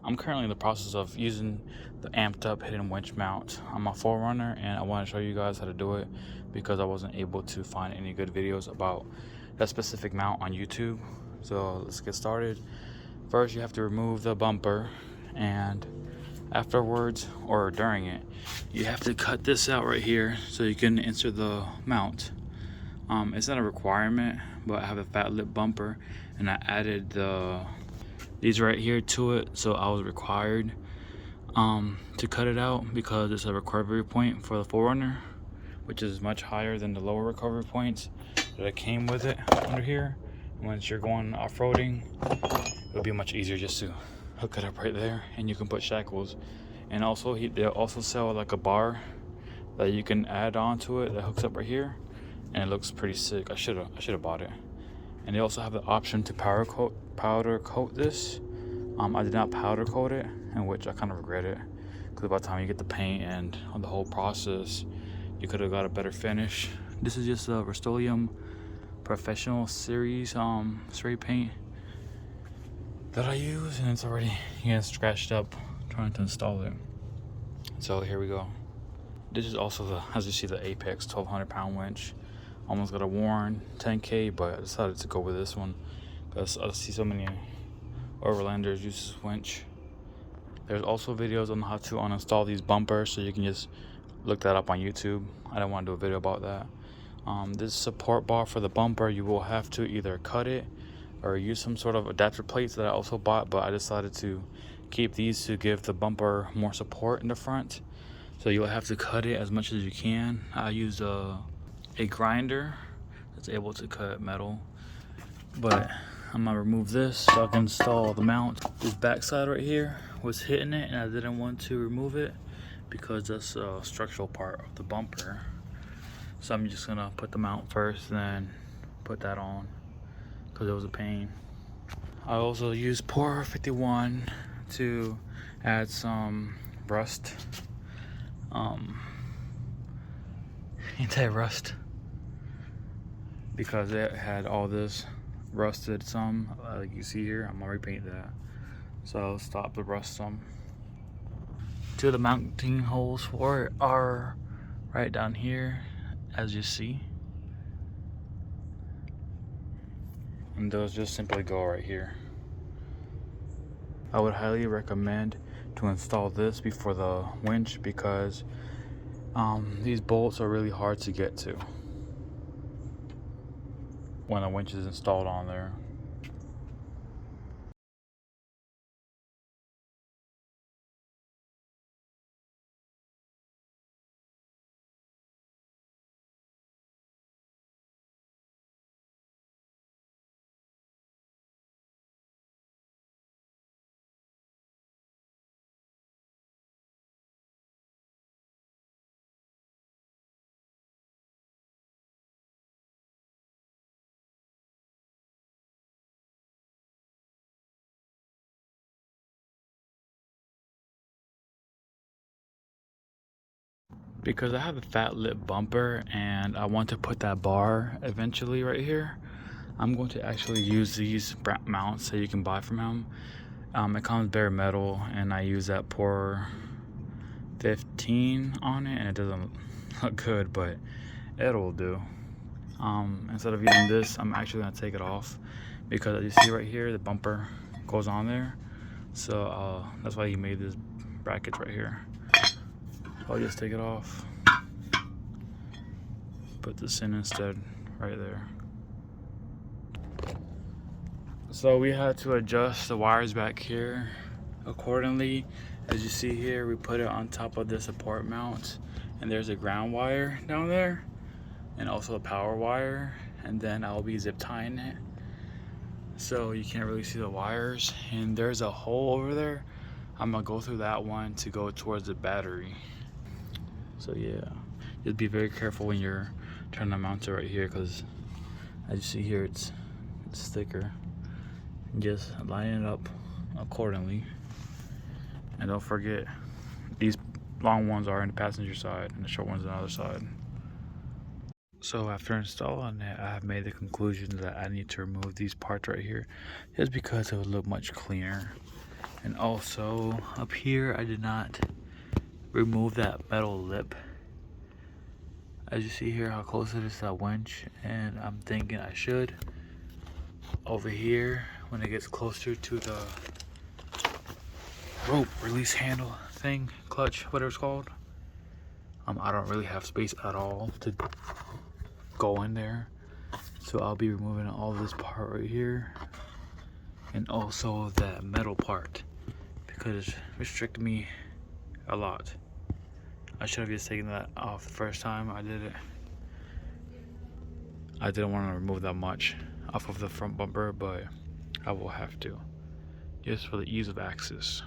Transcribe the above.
I'm currently in the process of using the amped up hidden winch mount on my 4Runner, and I want to show you guys how to do it because I wasn't able to find any good videos about that specific mount on YouTube. So let's get started. First, you have to remove the bumper, and afterwards or during it, you have to cut this out right here so you can insert the mount. It's not a requirement, but I have a fat lip bumper and I added these right here to it, so I was required to cut it out because it's a recovery point for the 4Runner, which is much higher than the lower recovery points that came with it under here. Once you're going off-roading, it'll be much easier just to hook it up right there, and you can put shackles. And also they'll also sell like a bar that you can add on to it that hooks up right here, and it looks pretty sick. I should have bought it. And they also have the option to powder coat this. I did not powder coat it, in which I kind of regret it, because by the time you get the paint and on the whole process, you could have got a better finish. This is just a Rust-Oleum Professional Series spray paint that I use, and it's already getting scratched up trying to install it. So here we go. This is also the, as you see, the Apex 1200 pound winch. Almost got a Warren 10K, but I decided to go with this one because I see so many overlanders use this winch. There's also videos on how to uninstall these bumpers, so you can just look that up on YouTube. I don't want to do a video about that. This support bar for the bumper, you will have to either cut it or use some sort of adapter plates that I also bought, but I decided to keep these to give the bumper more support in the front. So you'll have to cut it as much as you can. I use a grinder that's able to cut metal, but I'm gonna remove this so I can install the mount. This backside right here was hitting it, and I didn't want to remove it because that's a structural part of the bumper. So I'm just gonna put the mount first and then put that on because it was a pain. I also used Pour 51 to add some rust, anti-rust, because it had all this rusted some, like you see here. I'm gonna repaint that, so I'll stop the rust some. Two of the mounting holes for it are right down here, as you see, and those just simply go right here. I would highly recommend to install this before the winch because these bolts are really hard to get to when the winch is installed on there. Because I have a fat lip bumper and I want to put that bar eventually right here, I'm going to actually use these mounts that you can buy from him. It comes bare metal, and I use that Pour 15 on it, and it doesn't look good, but it'll do. Instead of using this, I'm actually gonna take it off because as you see right here, the bumper goes on there. So that's why he made this brackets right here. I'll just take it off, put this in instead right there. So we had to adjust the wires back here accordingly. As you see here, we put it on top of the support mount, and there's a ground wire down there and also a power wire, and then I'll be zip tying it so you can't really see the wires. And there's a hole over there. I'm gonna go through that one to go towards the battery. So yeah, just be very careful when you're trying to mount it right here, because as you see here, it's thicker. And just line it up accordingly, and don't forget these long ones are in the passenger side and the short ones on the other side. So after installing it, I have made the conclusion that I need to remove these parts right here, just because it would look much cleaner And also up here, I did not remove that metal lip. As you see here, how close it is to that winch, and I'm thinking I should. Over here, when it gets closer to the rope release handle thing, clutch, whatever it's called, I don't really have space at all to go in there. So I'll be removing all this part right here, and also that metal part, because it restricted me a lot. I should have just taken that off the first time I did it. I didn't want to remove that much off of the front bumper, but I will have to, just for the ease of access.